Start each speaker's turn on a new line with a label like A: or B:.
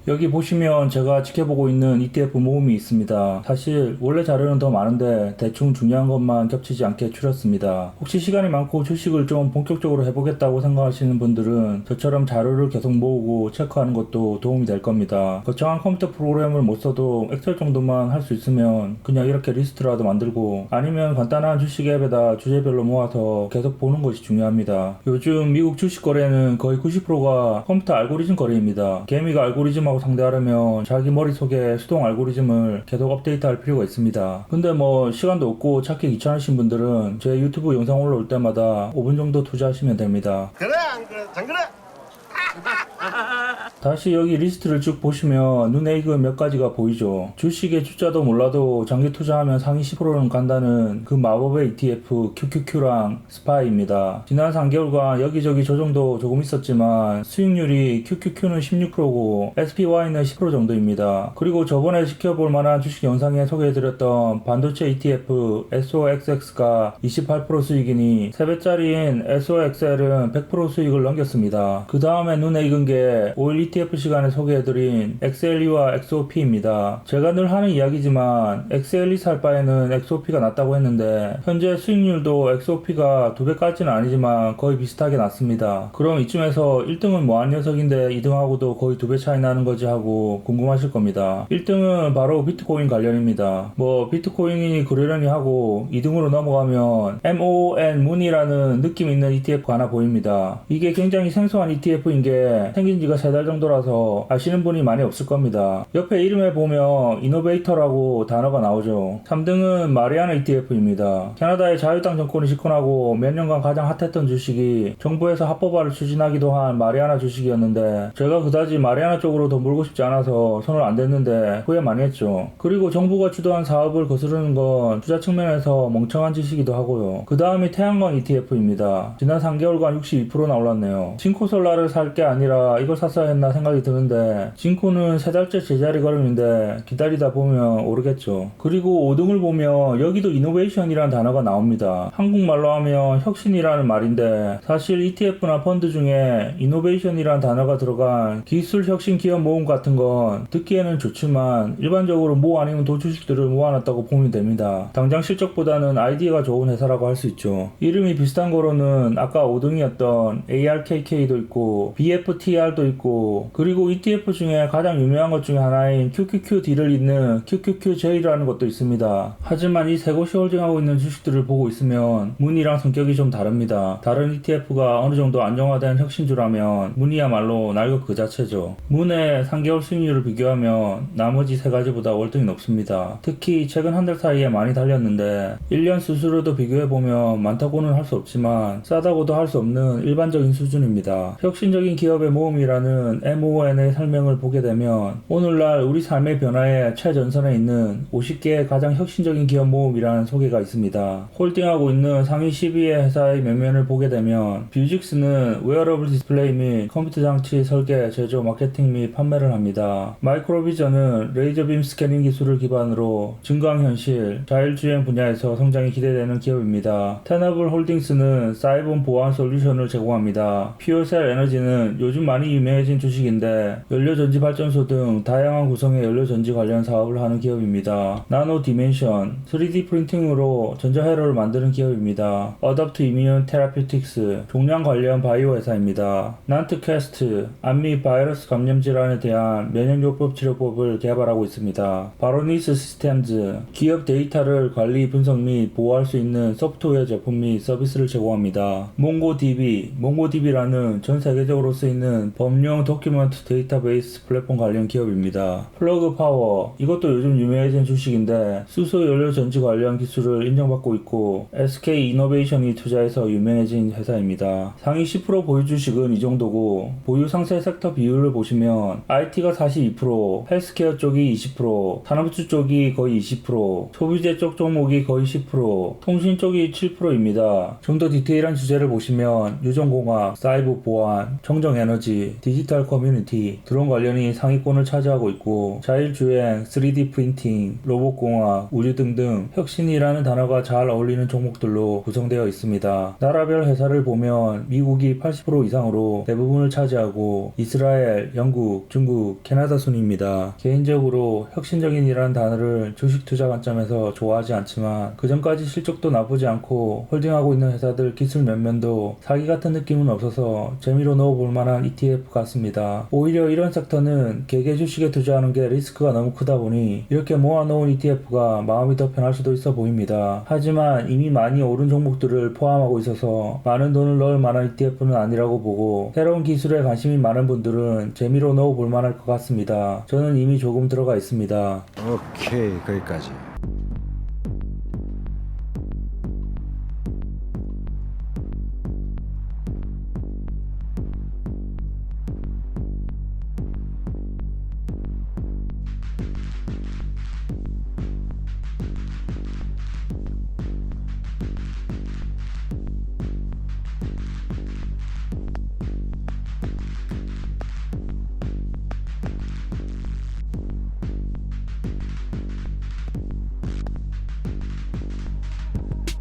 A: 여기 보시면 제가 지켜보고 있는 ETF 모음이 있습니다. 사실 원래 자료는 더 많은데 대충 중요한 것만 겹치지 않게 추렸습니다. 혹시 시간이 많고 주식을 좀 본격적으로 해보겠다고 생각하시는 분들은 저처럼 자료를 계속 모으고 체크하는 것도 도움이 될 겁니다. 거창한 컴퓨터 프로그램을 못 써도 엑셀 정도만 할 수 있으면 그냥 이렇게 리스트라도 만들고, 아니면 간단한 주식 앱에다 주제별로 모아서 계속 보는 것이 중요합니다. 요즘 미국 주식 거래는 거의 90%가 컴퓨터 알고리즘 거래입니다. 개미가 알고리즘하고 상대하려면 자기 머릿속에 수동 알고리즘을 계속 업데이트할 필요가 있습니다. 근데 뭐 시간도 없고 찾기 귀찮으신 분들은 제 유튜브 영상 올라올 때마다 5분 정도 투자하시면 됩니다.
B: 그래 안 그래 안 그래?
A: 다시 여기 리스트를 쭉 보시면 눈에 익은 몇 가지가 보이죠. 주식의 주자도 몰라도 장기 투자하면 상위 10%는 간다는 그 마법의 ETF QQQ랑 스파이입니다. 지난 3개월간 여기저기 조정도 조금 있었지만 수익률이 QQQ는 16%고 SPY는 10% 정도입니다. 그리고 저번에 지켜볼 만한 주식 영상에 소개해드렸던 반도체 ETF SOXX가 28% 수익이니 3배짜리인 SOXL은 100% 수익을 넘겼습니다. 그 다음에 눈에 익은 게 오일 ETF 시간에 소개해드린 XLE와 XOP입니다. 제가 늘 하는 이야기지만 XLE 살 바에는 XOP가 낫다고 했는데 현재 수익률도 XOP가 2배까지는 아니지만 거의 비슷하게 났습니다. 그럼 이쯤에서 1등은 뭐한 녀석인데 2등하고도 거의 2배 차이 나는 거지 하고 궁금하실 겁니다. 1등은 바로 비트코인 관련입니다. 뭐 비트코인이 그러려니 하고 2등으로 넘어가면 MON 문이라는 느낌 있는 ETF가 하나 보입니다. 이게 굉장히 생소한 ETF인 게 생긴 지가 3달 정도라서 아시는 분이 많이 없을 겁니다. 옆에 이름에 보면 이노베이터라고 단어가 나오죠. 3등은 마리아나 ETF입니다. 캐나다의 자유당 정권이 집권하고 몇 년간 가장 핫했던 주식이 정부에서 합법화를 추진하기도 한 마리아나 주식이었는데 제가 그다지 마리아나 쪽으로 더 물고 싶지 않아서 손을 안 댔는데 후회 많이 했죠. 그리고 정부가 주도한 사업을 거스르는 건 투자 측면에서 멍청한 짓이기도 하고요. 그 다음이 태양광 ETF입니다. 지난 3개월간 62%나 올랐네요. 징코솔라를 살 게 아니라 이걸 샀어야 했나 생각이 드는데 징코는 3달째 제자리 걸음인데 기다리다 보면 오르겠죠. 그리고 5등을 보면 여기도 이노베이션이라는 단어가 나옵니다. 한국말로 하면 혁신이라는 말인데 사실 ETF나 펀드 중에 이노베이션이라는 단어가 들어간 기술 혁신 기업 모음 같은 건 듣기에는 좋지만 일반적으로 모 아니면 도 주식들을 모아놨다고 보면 됩니다. 당장 실적보다는 아이디어가 좋은 회사라고 할 수 있죠. 이름이 비슷한 거로는 아까 5등이었던 ARKK도 있고 BFTR도 있고, 그리고 ETF 중에 가장 유명한 것 중에 하나인 QQQD를 잇는 QQQJ라는 것도 있습니다. 하지만 이 세 곳이 홀딩하고 있는 주식들을 보고 있으면 문이랑 성격이 좀 다릅니다. 다른 ETF가 어느 정도 안정화된 혁신주라면 문이야말로 날것 그 자체죠. 문의 3개월 수익률을 비교하면 나머지 세 가지보다 월등히 높습니다. 특히 최근 한 달 사이에 많이 달렸는데 1년 수수료도 비교해보면 많다고는 할 수 없지만 싸다고도 할 수 없는 일반적인 수준입니다. 혁신적인 기업의 모음이라는 MON의 설명을 보게 되면 오늘날 우리 삶의 변화의 최전선에 있는 50개의 가장 혁신적인 기업 모음이라는 소개가 있습니다. 홀딩하고 있는 상위 12의 회사의 면면을 보게 되면 뷰직스는 웨어러블 디스플레이 및 컴퓨터 장치 설계, 제조, 마케팅 및 판매를 합니다. 마이크로비전은 레이저빔 스캐닝 기술을 기반으로 증강현실, 자율주행 분야에서 성장이 기대되는 기업입니다. 테너블 홀딩스는 사이본 보안 솔루션을 제공합니다. 퓨어셀 에너지는 요즘 많이 유명해진 주식인데 연료전지 발전소 등 다양한 구성의 연료전지 관련 사업을 하는 기업입니다. 나노 디멘션, 3D 프린팅으로 전자회로를 만드는 기업입니다. 어댑트 이뮤 테라퓨틱스, 종양 관련 바이오 회사입니다. 난트캐스트, 암미 바이러스 감염 질환에 대한 면역요법 치료법을 개발하고 있습니다. 바로니스 시스템즈, 기업 데이터를 관리, 분석 및 보호할 수 있는 소프트웨어 제품 및 서비스를 제공합니다. 몽고DB라는 전 세계적으로 쓰이는 법령 도큐먼트 데이터베이스 플랫폼 관련 기업입니다. 플러그 파워, 이것도 요즘 유명해진 주식인데 수소 연료 전지 관련 기술을 인정받고 있고 SK 이노베이션이 투자해서 유명해진 회사입니다. 상위 10% 보유 주식은 이 정도고 보유 상세 섹터 비율을 보시면 IT가 42%, 헬스케어 쪽이 20%, 산업주 쪽이 거의 20%, 소비재 쪽 종목이 거의 10%, 통신 쪽이 7%입니다. 좀 더 디테일한 주제를 보시면 유전공학, 사이버 보안, 청정에너지, 디지털 커뮤니티, 드론 관련이 상위권을 차지하고 있고 자율주행, 3D 프린팅, 로봇공학, 우주 등등 혁신이라는 단어가 잘 어울리는 종목들로 구성되어 있습니다. 나라별 회사를 보면 미국이 80% 이상으로 대부분을 차지하고 이스라엘, 영국, 중국, 캐나다 순입니다. 개인적으로 혁신적인이라는 단어를 주식 투자 관점에서 좋아하지 않지만 그전까지 실적도 나쁘지 않고 홀딩하고 있는 회사들 기술 면면도 사기 같은 느낌은 없어서 재미로 넣어볼 만한 ETF 같습니다. 오히려 이런 섹터는 개개 주식에 투자하는 게 리스크가 너무 크다 보니 이렇게 모아놓은 ETF가 마음이 더 편할 수도 있어 보입니다. 하지만 이미 많이 오른 종목들을 포함하고 있어서 많은 돈을 넣을 만한 ETF는 아니라고 보고 새로운 기술에 관심이 많은 분들은 재미로 넣어볼 만할 것 같습니다. 저는 이미 조금 들어가 있습니다.
B: 오케이, 거기까지.